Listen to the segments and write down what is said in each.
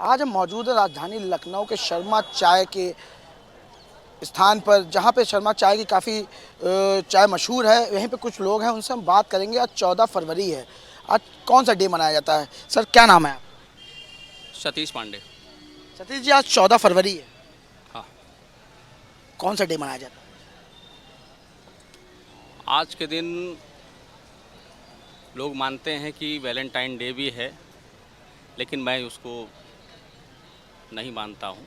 आज हम मौजूद है राजधानी लखनऊ के शर्मा चाय के स्थान पर, जहाँ पे शर्मा चाय की काफ़ी चाय मशहूर है। यहीं पे कुछ लोग हैं, उनसे हम बात करेंगे। आज 14 फरवरी है। आज कौन सा डे मनाया जाता है? सर, क्या नाम है आपका? सतीश पांडे। सतीश जी, आज 14 फरवरी है। हाँ। कौन सा डे मनाया जाता है? आज के दिन लोग मानते हैं कि वैलेंटाइन डे भी है, लेकिन मैं उसको नहीं मानता हूँ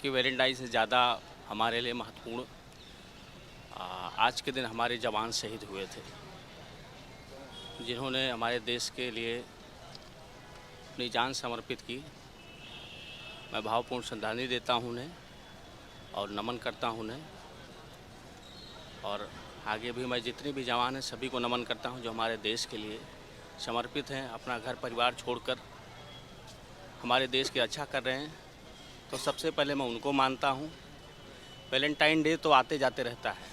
कि वैलेंटाइन से ज़्यादा हमारे लिए महत्वपूर्ण आज के दिन हमारे जवान शहीद हुए थे, जिन्होंने हमारे देश के लिए अपनी जान समर्पित की। मैं भावपूर्ण श्रद्धांजलि देता हूँ उन्हें और नमन करता हूँ उन्हें। और आगे भी मैं जितने भी जवान हैं सभी को नमन करता हूं जो हमारे देश के लिए समर्पित हैं, अपना घर परिवार छोड़कर हमारे देश की रक्षा कर रहे हैं। तो सबसे पहले मैं उनको मानता हूं। वैलेंटाइन डे तो आते जाते रहता है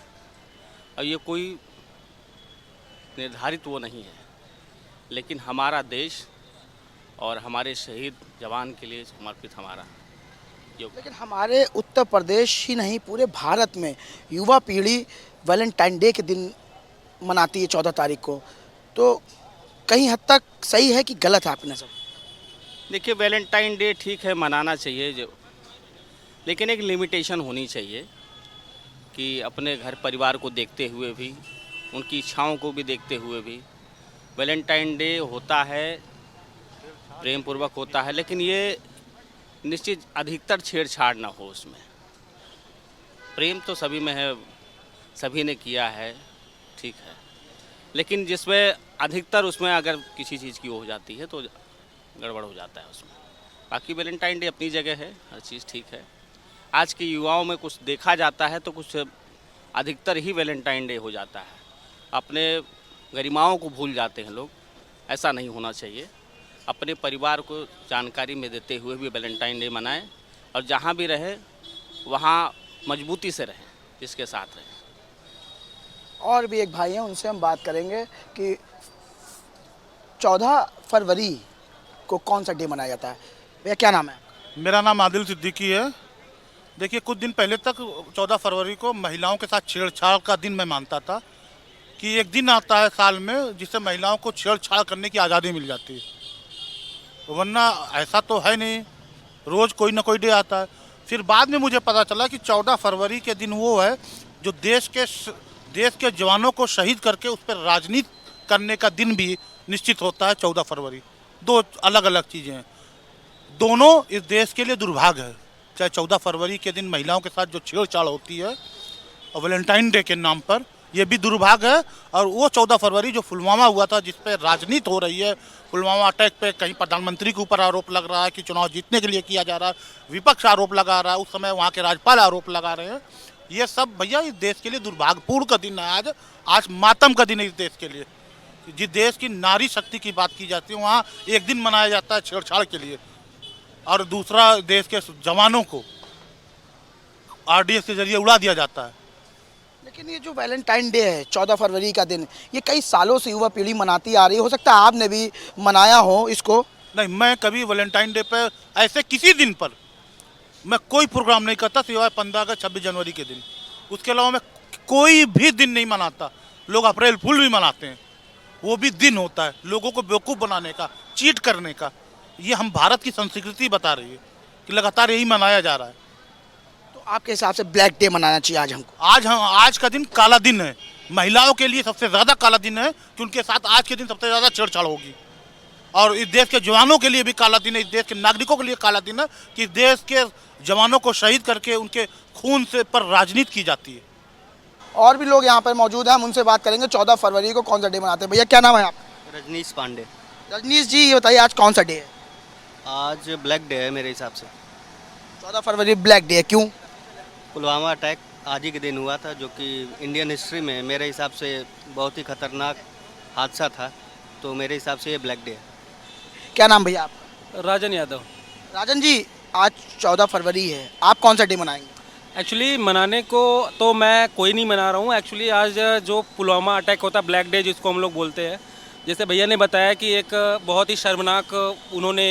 और ये कोई निर्धारित वो नहीं है, लेकिन हमारा देश और हमारे शहीद जवान के लिए समर्पित हमारा योग। लेकिन हमारे उत्तर प्रदेश ही नहीं, पूरे भारत में युवा पीढ़ी वैलेंटाइन डे के दिन मनाती है 14 तारीख को। तो कहीं हद तक सही है कि गलत है आपकी नज़र? देखिए, वैलेंटाइन डे ठीक है, मनाना चाहिए जो, लेकिन एक लिमिटेशन होनी चाहिए कि अपने घर परिवार को देखते हुए भी, उनकी इच्छाओं को भी देखते हुए भी वैलेंटाइन डे होता है, प्रेम पूर्वक होता है, लेकिन ये निश्चित अधिकतर छेड़छाड़ ना हो उसमें। प्रेम तो सभी में है, सभी ने किया है, ठीक है, लेकिन जिसमें अधिकतर उसमें अगर किसी चीज़ की हो जाती है तो गड़बड़ हो जाता है उसमें। बाकी वैलेंटाइन डे अपनी जगह है, हर चीज़ ठीक है। आज के युवाओं में कुछ देखा जाता है तो कुछ अधिकतर ही वैलेंटाइन डे हो जाता है, अपने गरिमाओं को भूल जाते हैं लोग। ऐसा नहीं होना चाहिए। अपने परिवार को जानकारी में देते हुए भी वैलेंटाइन डे मनाएं और जहाँ भी रहे वहाँ मजबूती से रहें, जिसके साथ रहें। और भी एक भाई हैं, उनसे हम बात करेंगे कि 14 फरवरी को कौन सा डे मनाया जाता है। भैया, क्या नाम है आपका? मेरा नाम आदिल सिद्दीकी है। देखिए, कुछ दिन पहले तक 14 फरवरी को महिलाओं के साथ छेड़छाड़ का दिन मैं मानता था कि एक दिन आता है साल में जिससे महिलाओं को छेड़छाड़ करने की आज़ादी मिल जाती है, वरना ऐसा तो है नहीं, रोज़ कोई ना कोई डे आता है। फिर बाद में मुझे पता चला कि 14 फरवरी के दिन वो है जो देश के जवानों को शहीद करके उस पर राजनीति करने का दिन भी निश्चित होता है। 14 फरवरी दो अलग अलग चीज़ें हैं, दोनों इस देश के लिए दुर्भाग्य है। चाहे 14 फरवरी के दिन महिलाओं के साथ जो छेड़छाड़ होती है और वैलेंटाइन डे के नाम पर, ये भी दुर्भाग्य है। और वो 14 फरवरी जो पुलवामा हुआ था, जिस पे राजनीति हो रही है, पुलवामा अटैक पे कहीं प्रधानमंत्री के ऊपर आरोप लग रहा है कि चुनाव जीतने के लिए किया जा रहा है, विपक्ष आरोप लगा रहा है, उस समय वहाँ के राज्यपाल आरोप लगा रहे हैं। ये सब भैया इस देश के लिए दुर्भाग्यपूर्ण का दिन है। आज मातम का दिन है इस देश के लिए। जिस देश की नारी शक्ति की बात की जाती है, वहाँ एक दिन मनाया जाता है छेड़छाड़ के लिए, और दूसरा देश के जवानों को आरडीएक्स के जरिए उड़ा दिया जाता है। लेकिन ये जो वैलेंटाइन डे है 14 फरवरी का दिन, ये कई सालों से युवा पीढ़ी मनाती आ रही है। हो सकता है आपने भी मनाया हो इसको। नहीं, मैं कभी वैलेंटाइन डे पर ऐसे किसी दिन पर मैं कोई प्रोग्राम नहीं करता सिवाय 15 अगस्त 26 जनवरी के दिन। उसके अलावा मैं कोई भी दिन नहीं मनाता। लोग अप्रैल फूल भी मनाते हैं, वो भी दिन होता है लोगों को बेवकूफ़ बनाने का, चीट करने का। ये हम भारत की संस्कृति बता रही है कि लगातार यही मनाया जा रहा है। तो आपके हिसाब से ब्लैक डे मनाना चाहिए आज हमको? आज का दिन काला दिन है, महिलाओं के लिए सबसे ज़्यादा काला दिन है कि उनके साथ आज के दिन सबसे ज़्यादा छेड़छाड़ होगी। और इस देश के जवानों के लिए भी काला दिन है, इस देश के नागरिकों के लिए काला दिन है कि इस देश के जवानों को शहीद करके उनके खून से पर राजनीति की जाती है। और भी लोग यहाँ पर मौजूद हैं, हम उनसे बात करेंगे 14 फरवरी को कौन सा डे मनाते हैं। भैया, क्या नाम है आपका? रजनीश पांडे। रजनीश जी, ये बताइए आज कौन सा डे है? आज ब्लैक डे है मेरे हिसाब से। 14 फरवरी ब्लैक डे है, क्यों? पुलवामा अटैक आज ही के दिन हुआ था, जो कि इंडियन हिस्ट्री में मेरे हिसाब से बहुत ही खतरनाक हादसा था, तो मेरे हिसाब से ये ब्लैक डे है। क्या नाम भैया आपका? राजन यादव। राजन जी, आज 14 फरवरी है, आप कौन सा डे मनाएंगे? एक्चुअली मनाने को तो मैं कोई नहीं मना रहा हूँ। एक्चुअली आज जो पुलवामा अटैक होता है, ब्लैक डे जिसको हम लोग बोलते हैं, जैसे भैया ने बताया कि एक बहुत ही शर्मनाक उन्होंने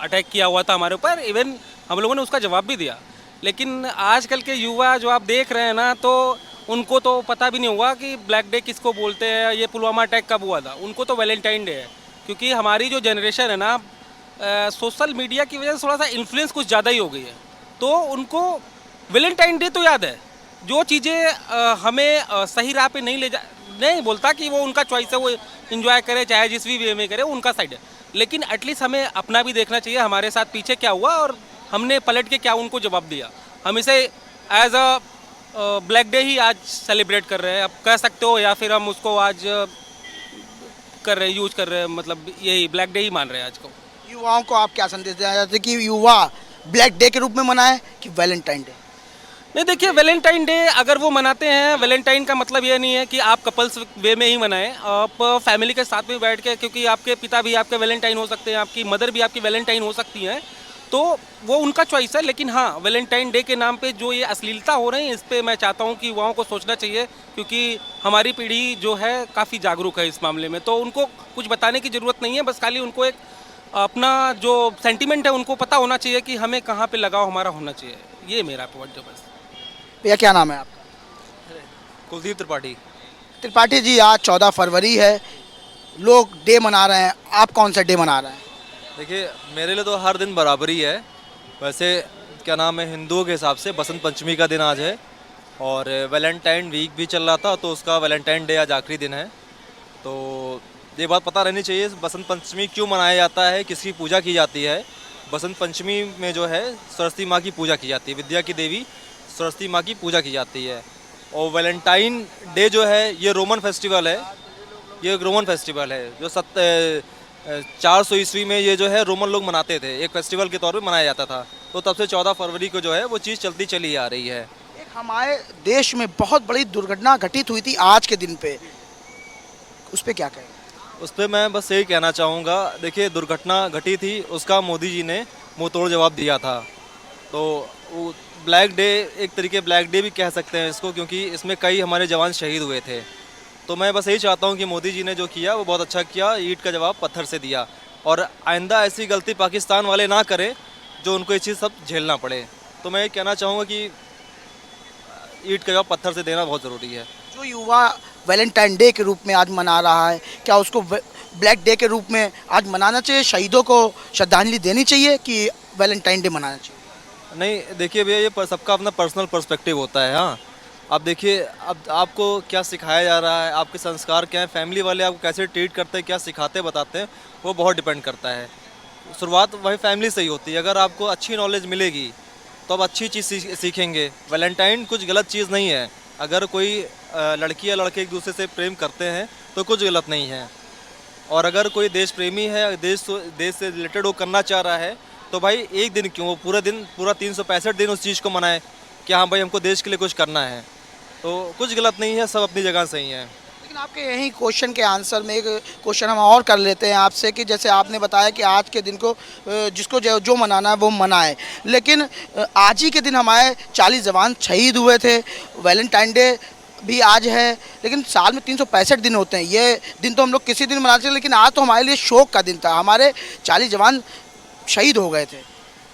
अटैक किया हुआ था हमारे ऊपर, इवन हम लोगों ने उसका जवाब भी दिया। लेकिन आजकल के युवा जो आप देख रहे हैं ना, तो उनको तो पता भी नहीं होगा कि ब्लैक डे किसको बोलते हैं, ये पुलवामा अटैक कब हुआ था। उनको तो वैलेंटाइन डे है, क्योंकि हमारी जो जनरेशन है ना, सोशल मीडिया की वजह से थोड़ा सा इन्फ्लुएंस कुछ ज़्यादा ही हो गई है। तो उनको वैलेंटाइन डे तो याद है, जो चीज़ें हमें सही राह पे नहीं बोलता कि वो उनका चॉइस है, वो इन्जॉय करे चाहे जिस भी वे में करे, उनका साइड है। लेकिन एटलीस्ट हमें अपना भी देखना चाहिए, हमारे साथ पीछे क्या हुआ और हमने पलट के क्या उनको जवाब दिया। हम इसे एज अ ब्लैक डे ही आज सेलिब्रेट कर रहे हैं, आप कह सकते हो, या फिर हम उसको आज कर रहे हैं, यूज कर रहे हैं, मतलब यही ब्लैक डे ही मान रहे हैं आज को। युवाओं को आप क्या संदेश देना चाहते हैं कि युवा ब्लैक डे के रूप में मनाएं कि वैलेंटाइन डे? नहीं, देखिए, वैलेंटाइन डे अगर वो मनाते हैं, वैलेंटाइन का मतलब ये नहीं है कि आप कपल्स वे में ही मनाएं, आप फैमिली के साथ में बैठ के, क्योंकि आपके पिता भी आपके वैलेंटाइन हो सकते हैं, आपकी मदर भी आपकी वैलेंटाइन हो सकती हैं, तो वो उनका चॉइस है। लेकिन हाँ, वैलेंटाइन डे के नाम पे जो ये अश्लीलता हो रही है, इस पर मैं चाहता हूँ कि युवाओं को सोचना चाहिए, क्योंकि हमारी पीढ़ी जो है काफ़ी जागरूक है इस मामले में। तो उनको कुछ बताने की ज़रूरत नहीं है, बस खाली उनको एक अपना जो सेंटिमेंट है उनको पता होना चाहिए कि हमें कहाँ पे लगाव हमारा होना चाहिए। ये मेरा पॉइंट है बस। भैया क्या नाम है आपका? कुलदीप त्रिपाठी। त्रिपाठी जी, आज 14 फरवरी है, लोग डे मना रहे हैं, आप कौन सा डे मना रहे हैं? देखिए, मेरे लिए तो हर दिन बराबरी है। वैसे क्या नाम है, हिंदुओं के हिसाब से बसंत पंचमी का दिन आज है, और वैलेंटाइन वीक भी चल रहा था, तो उसका वैलेंटाइन डे आज आखिरी दिन है। तो ये बात पता रहनी चाहिए, बसंत पंचमी क्यों मनाया जाता है, किसकी पूजा की जाती है। बसंत पंचमी में जो है सरस्वती माँ की पूजा की जाती है, विद्या की देवी सरस्वती माँ की पूजा की जाती है। और वैलेंटाइन डे जो है ये रोमन फेस्टिवल है, ये एक रोमन फेस्टिवल है जो 400 ईस्वी में ये जो है रोमन लोग मनाते थे, एक फेस्टिवल के तौर पे मनाया जाता था। तो तब से 14 फरवरी को जो है वो चीज़ चलती चली आ रही है। एक हमारे देश में बहुत बड़ी दुर्घटना घटित हुई थी आज के दिन पे, उस पर क्या कहें? उस पर मैं बस यही कहना चाहूँगा, देखिए, दुर्घटना घटी थी, उसका मोदी जी ने मुँह तोड़ जवाब दिया था। तो वो ब्लैक डे, एक तरीके ब्लैक डे भी कह सकते हैं इसको, क्योंकि इसमें कई हमारे जवान शहीद हुए थे। तो मैं बस यही चाहता हूँ कि मोदी जी ने जो किया वो बहुत अच्छा किया, ईंट का जवाब पत्थर से दिया, और आइंदा ऐसी गलती पाकिस्तान वाले ना करें जो उनको ये चीज़ सब झेलना पड़े। तो मैं ये कहना चाहूँगा कि ईंट का जवाब पत्थर से देना बहुत ज़रूरी है। जो युवा वैलेंटाइन डे के रूप में आज मना रहा है, क्या उसको ब्लैक डे के रूप में आज मनाना चाहिए? शहीदों को श्रद्धांजलि देनी चाहिए कि वैलेंटाइन डे मनाना चाहिए? नहीं, देखिए भैया, ये सबका अपना पर्सनल पर्सपेक्टिव होता है। हाँ, अब देखिए, अब आपको क्या सिखाया जा रहा है, आपके संस्कार क्या है, फैमिली वाले आपको कैसे ट्रीट करते हैं, क्या सिखाते बताते हैं, वो बहुत डिपेंड करता है। शुरुआत वही फैमिली से ही होती है। अगर आपको अच्छी नॉलेज मिलेगी तो आप अच्छी चीज़ सीखेंगे। वैलेंटाइन कुछ गलत चीज़ नहीं है। अगर कोई लड़की या लड़के एक दूसरे से प्रेम करते हैं तो कुछ गलत नहीं है। और अगर कोई देश प्रेमी है, देश से रिलेटेड वो करना चाह रहा है, तो भाई एक दिन क्यों, वो पूरा 365 दिन उस चीज़ को मनाए कि हाँ भाई हमको देश के लिए कुछ करना है। तो कुछ गलत नहीं है, सब अपनी जगह सही है। लेकिन आपके यही क्वेश्चन के आंसर में एक क्वेश्चन हम और कर लेते हैं आपसे कि जैसे आपने बताया कि आज के दिन को जिसको जो मनाना है वो मनाए, लेकिन आज ही के दिन हमारे 40 जवान शहीद हुए थे। वैलेंटाइन डे भी आज है, लेकिन साल में 365 दिन होते हैं। ये दिन तो हम लोग किसी दिन मनाते हैं, लेकिन आज तो हमारे लिए शोक का दिन था, हमारे 40 जवान शहीद हो गए थे।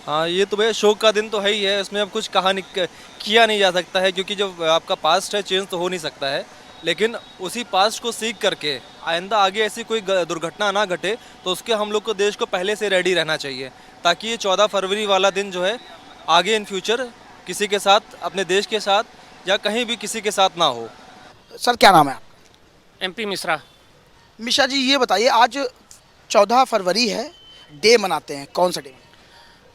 हाँ, ये तो भैया शोक का दिन तो है ही है, इसमें अब कुछ किया नहीं जा सकता है, क्योंकि जो आपका पास्ट है चेंज तो हो नहीं सकता है। लेकिन उसी पास्ट को सीख करके आइंदा आगे ऐसी कोई दुर्घटना ना घटे, तो उसके हम लोग को देश को पहले से रेडी रहना चाहिए, ताकि ये 14 फरवरी वाला दिन जो है आगे इन फ्यूचर किसी के साथ, अपने देश के साथ या कहीं भी किसी के साथ ना हो। सर क्या नाम है आपका? MP मिश्रा। मिश्रा जी, ये बताइए, आज 14 फरवरी है, डे मनाते हैं, कौन सा डे?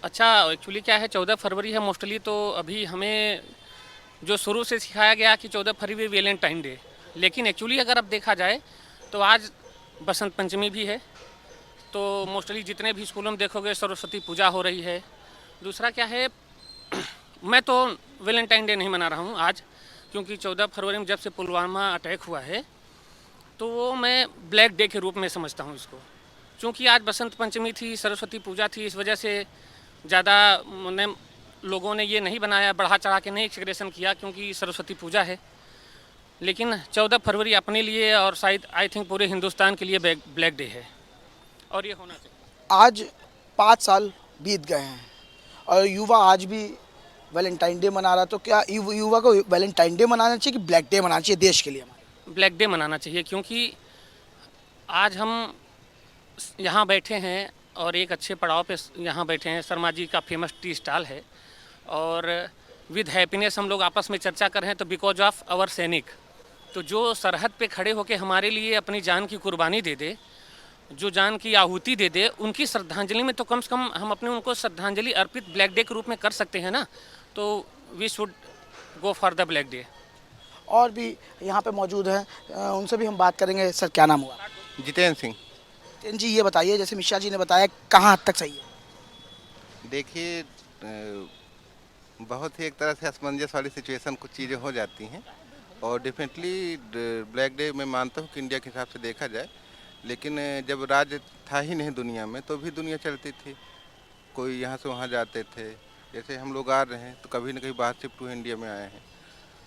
अच्छा, एक्चुअली क्या है, 14 फरवरी है मोस्टली, तो अभी हमें जो शुरू से सिखाया गया कि 14 फरवरी वैलेंटाइन डे, लेकिन एक्चुअली अगर अब देखा जाए तो आज बसंत पंचमी भी है। तो मोस्टली जितने भी स्कूलों में देखोगे सरस्वती पूजा हो रही है। दूसरा क्या है, मैं तो वैलेंटाइन डे नहीं मना रहा हूँ आज, क्योंकि 14 फरवरी में जब से पुलवामा अटैक हुआ है तो वो मैं ब्लैक डे के रूप में समझता हूँ इसको। क्योंकि आज बसंत पंचमी थी, सरस्वती पूजा थी, इस वजह से ज़्यादा लोगों ने ये नहीं बनाया, बढ़ा चढ़ा के नहीं सेलिब्रेशन किया, क्योंकि सरस्वती पूजा है। लेकिन 14 फरवरी अपने लिए और शायद आई थिंक पूरे हिंदुस्तान के लिए ब्लैक डे है और ये होना चाहिए। आज 5 साल बीत गए हैं और युवा आज भी वैलेंटाइन डे मना रहा, तो क्या युवा को वैलेंटाइन डे मनाना चाहिए कि ब्लैक डे मनाना चाहिए देश के लिए हमारे? ब्लैक डे मनाना चाहिए, क्योंकि आज हम यहाँ बैठे हैं और एक अच्छे पड़ाव पे यहाँ बैठे हैं। शर्मा जी का फेमस टी स्टॉल है और विद हैप्पीनेस हम लोग आपस में चर्चा कर रहे हैं, तो बिकॉज ऑफ आवर सैनिक, तो जो सरहद पे खड़े होकर हमारे लिए अपनी जान की कुर्बानी दे दे, जो जान की आहुति दे दे, उनकी श्रद्धांजलि में तो कम से कम हम अपने उनको श्रद्धांजलि अर्पित ब्लैक डे के रूप में कर सकते हैं ना, तो we should go for the black day. और भी यहाँ पे मौजूद हैं, उनसे भी हम बात करेंगे। सर क्या नाम हुआ? जितेंद्र सिंह। जितेंद्र जी ये बताइए, जैसे मिश्रा जी ने बताया, कहाँ हद तक सही है? देखिए बहुत ही एक तरह से असमंजस वाली सिचुएशन कुछ चीज़ें हो जाती हैं और डेफिनेटली ब्लैक डे मैं मानता हूँ कि इंडिया के हिसाब से देखा जाए, लेकिन जब राज्य था ही नहीं दुनिया में तो भी दुनिया चलती थी, कोई यहाँ से वहाँ जाते थे। जैसे हम लोग आ रहे हैं तो कभी न कभी बाहर शिफ्ट हुए इंडिया में आए हैं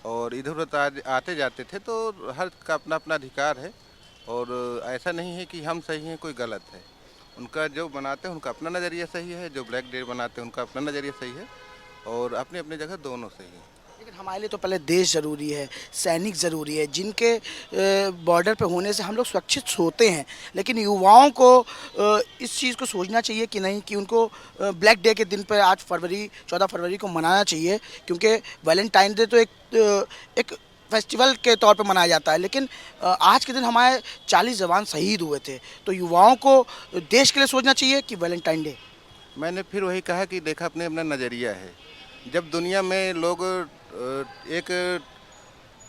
और इधर उधर आते जाते थे, तो हर का अपना अपना अधिकार है और ऐसा नहीं है कि हम सही हैं कोई गलत है। उनका जो बनाते हैं उनका अपना नज़रिया सही है, जो ब्लैक डे बनाते हैं उनका अपना नज़रिया सही है और अपनी अपनी जगह दोनों सही है। लेकिन हमारे लिए तो पहले देश ज़रूरी है, सैनिक ज़रूरी है, जिनके बॉर्डर पे होने से हम लोग सुरक्षित होते हैं। लेकिन युवाओं को इस चीज़ को सोचना चाहिए कि नहीं, कि उनको ब्लैक डे के दिन पर आज 14 फरवरी को मनाना चाहिए, क्योंकि वैलेंटाइन डे तो एक फेस्टिवल के तौर पे मनाया जाता है, लेकिन आज के दिन हमारे 40 जवान शहीद हुए थे। तो युवाओं को देश के लिए सोचना चाहिए कि वैलेंटाइन डे। मैंने फिर वही कहा कि देखा अपने अपना नज़रिया है। जब दुनिया में लोग एक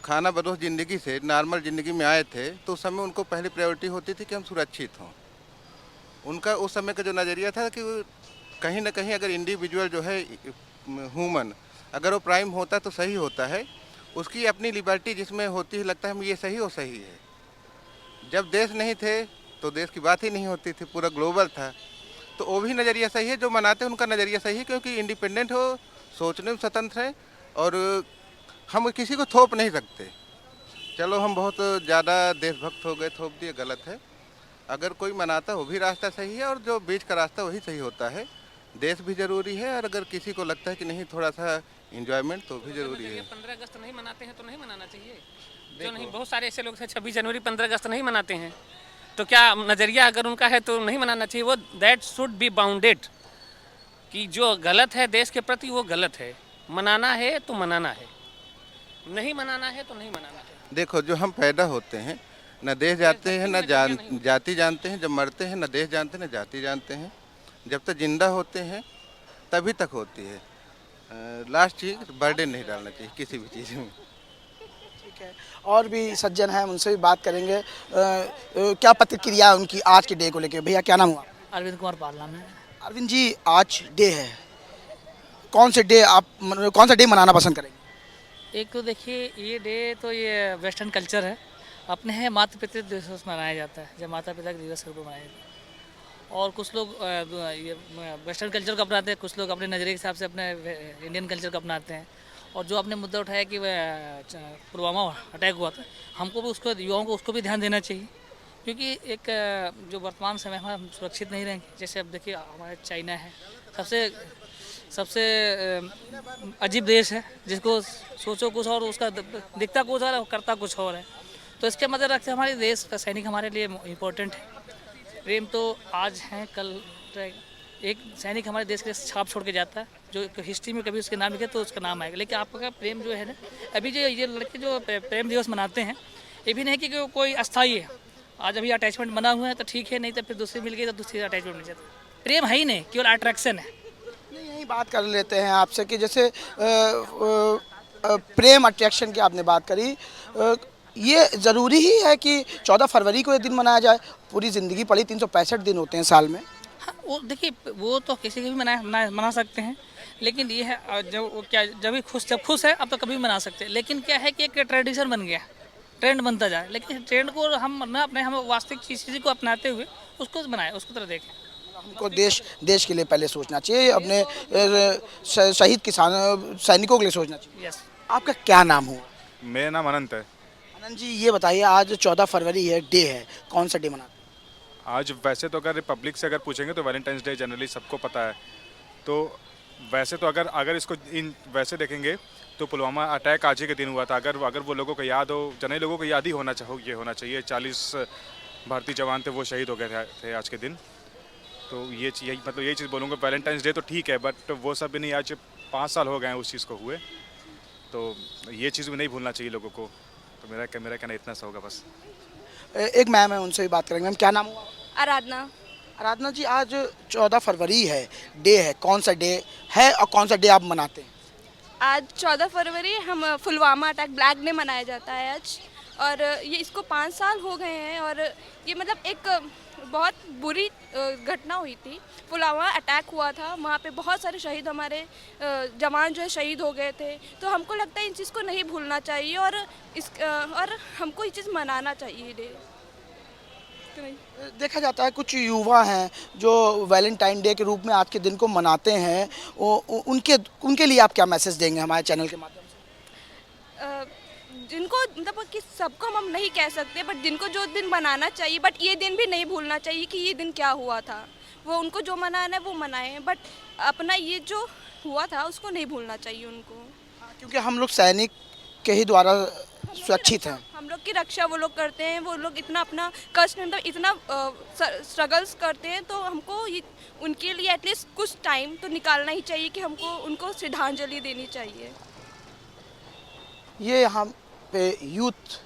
खाना बदोश ज़िंदगी से नॉर्मल ज़िंदगी में आए थे, तो उस समय उनको पहली प्रायोरिटी होती थी कि हम सुरक्षित हों। उनका उस समय का जो नज़रिया था कि कहीं ना कहीं अगर इंडिविजुअल जो है ह्यूमन, अगर वो प्राइम होता तो सही होता है, उसकी अपनी लिबर्टी जिसमें होती है, लगता है ये सही और सही है। जब देश नहीं थे तो देश की बात ही नहीं होती थी, पूरा ग्लोबल था, तो वो भी नज़रिया सही है। जो मनाते हैं उनका नज़रिया सही है, क्योंकि इंडिपेंडेंट हो, सोचने में स्वतंत्र है और हम किसी को थोप नहीं सकते। चलो हम बहुत ज़्यादा देशभक्त हो गए, थोप दिए, गलत है। अगर कोई मनाता वो भी रास्ता सही है और जो बीच का रास्ता वही सही होता है। देश भी ज़रूरी है और अगर किसी को लगता है कि नहीं थोड़ा सा इंजॉयमेंट तो भी ज़रूरी है। 15 अगस्त नहीं मनाते हैं तो नहीं मनाना चाहिए, जो नहीं, बहुत सारे ऐसे लोग हैं 26 जनवरी 15 अगस्त नहीं मनाते हैं, तो क्या नज़रिया अगर उनका है तो नहीं मनाना चाहिए। वो दैट शुड बी बाउंडेड, कि जो गलत है देश के प्रति वो गलत है, मनाना है तो मनाना है, नहीं मनाना है तो नहीं मनाना है। देखो, जो हम पैदा होते हैं न देश जानते हैं न जाति जानते हैं, जब मरते हैं न देश जानते हैं न जाति जानते हैं, जब तक जिंदा होते हैं तभी तक होती है। लास्ट चीज़ बर्डन नहीं डालना चाहिए किसी भी चीज़ में। ठीक है, और भी सज्जन हैं, उनसे भी बात करेंगे। क्या प्रतिक्रिया है उनकी आज के डे को लेकर? भैया क्या नाम हुआ? अरविंद कुमार पालना में। अरविंद जी, आज डे है, कौन सा डे मनाना पसंद करेंगे? एक तो देखिए, ये डे तो ये वेस्टर्न कल्चर है, अपने हैं माता पिता दिवस मनाया जाता है, जब माता पिता के दिवस के रूप में मनाया जाता है। और कुछ लोग ये वेस्टर्न कल्चर को अपनाते हैं, कुछ लोग अपने नज़रिए के हिसाब से अपने इंडियन कल्चर को अपनाते हैं। और जो आपने मुद्दा उठाया कि पुलवामा अटैक हुआ था, हमको भी उसको, युवाओं को उसको भी ध्यान देना चाहिए, क्योंकि एक जो वर्तमान समय में हम सुरक्षित नहीं रहेंगे। जैसे अब देखिए, हमारे चाइना है सबसे अजीब देश है, जिसको सोचो कुछ और उसका दिखता कुछ और करता कुछ और है। तो इसके मद्देनजर रखते हमारे देश का सैनिक हमारे लिए इम्पोर्टेंट है। प्रेम तो आज है, कल एक सैनिक हमारे देश के लिए छाप छोड़ के जाता है, जो हिस्ट्री में कभी उसके नाम लिखे तो उसका नाम आएगा। लेकिन आपका प्रेम जो है ना, अभी जो ये लड़के जो प्रेम दिवस मनाते हैं, ये भी नहीं कि कोई अस्थायी है, आज अभी अटैचमेंट बना हुआ है तो ठीक है, नहीं तो फिर दूसरी मिल गई तो दूसरी अटैचमेंट मिल जाता है। प्रेम है ही नहीं, केवल अट्रैक्शन है। नहीं, यही बात कर लेते हैं आपसे कि जैसे प्रेम अट्रैक्शन की आपने बात करी, ये ज़रूरी ही है कि 14 फरवरी को ये दिन मनाया जाए? पूरी ज़िंदगी पड़ी, 365 दिन होते हैं साल में। हाँ, वो देखिए, वो तो किसी को भी मना सकते हैं, लेकिन ये है जब खुश है अब तो कभी भी मना सकते हैं। लेकिन क्या है कि एक ट्रेडिशन बन गया, ट्रेंड बनता जाए, लेकिन ट्रेंड को हम वास्तविक चीज़ को अपनाते हुए उसको बनाए, उसको तरह देखें। हमको देश के लिए पहले सोचना चाहिए, अपने शहीद सैनिकों के लिए सोचना चाहिए। यस। आपका क्या नाम हुआ? मेरा नाम अनंत है। आनंद जी ये बताइए, आज 14 फरवरी है, डे है, कौन सा डे मनाते हैं? आज वैसे तो अगर रिपब्लिक से अगर पूछेंगे तो वैलेंटाइंस डे जनरली सबको पता है। तो वैसे तो अगर अगर इसको इन वैसे देखेंगे तो पुलवामा अटैक आज ही के दिन हुआ था। अगर अगर वो लोगों को याद हो, जनरली लोगों को याद ही होना चाहिए 40 भारतीय जवान थे, वो शहीद हो गए थे आज के दिन। तो यही चीज़ बोलूँगा। वैलेंटाइंस डे तो ठीक है, बट वो सब भी नहीं, आज 5 साल हो गए हैं उस चीज़ को हुए, तो ये चीज़ भी नहीं भूलना चाहिए लोगों को। तो मेरा कहना इतना सा होगा बस। एक मैम है, उनसे भी बात करेंगे। मैम क्या नाम हुआ? आराधना। आराधना जी, आज 14 फरवरी है, डे है, कौन सा डे है और कौन सा डे आप मनाते हैं? आज 14 फरवरी हम पुलवामा अटैक ब्लैक डे मनाया जाता है आज, और ये इसको 5 साल हो गए हैं। और ये मतलब एक बहुत बुरी घटना हुई थी। पुलवामा अटैक हुआ था, वहाँ पे बहुत सारे शहीद हमारे जवान जो है शहीद हो गए थे। तो हमको लगता है इन चीज़ को नहीं भूलना चाहिए, और हमको ये चीज़ मनाना चाहिए डे। देखा जाता है कुछ युवा हैं जो वैलेंटाइन डे के रूप में आज के दिन को मनाते हैं, उनके लिए आप क्या मैसेज देंगे हमारे चैनल के माध्यम से? जिनको मतलब कि सबको हम नहीं कह सकते, बट जिनको जो दिन मनाना चाहिए, बट ये दिन भी नहीं भूलना चाहिए कि ये दिन क्या हुआ था। वो उनको जो मनाना है वो मनाएं, बट अपना ये जो हुआ था उसको नहीं भूलना चाहिए उनको। क्योंकि हम लोग सैनिक के ही द्वारा सुरक्षित हैं। हम लोग की रक्षा वो लोग करते हैं, वो लोग इतना अपना कष्ट मतलब इतना स्ट्रगल्स करते हैं, तो हमको उनके लिए एटलीस्ट कुछ टाइम तो निकालना ही चाहिए कि हमको उनको श्रद्धांजलि देनी चाहिए। ये यहाँ पे यूथ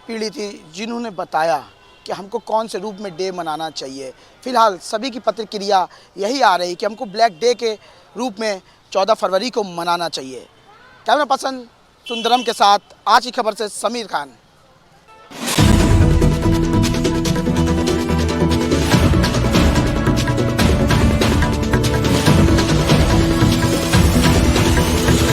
पीढ़ी थी जिन्होंने बताया कि हमको कौन से रूप में डे मनाना चाहिए। फिलहाल सभी की प्रतिक्रिया यही आ रही कि हमको ब्लैक डे के रूप में 14 फरवरी को मनाना चाहिए। कैमरा पर्सन सुंदरम के साथ आज की खबर से समीर खान।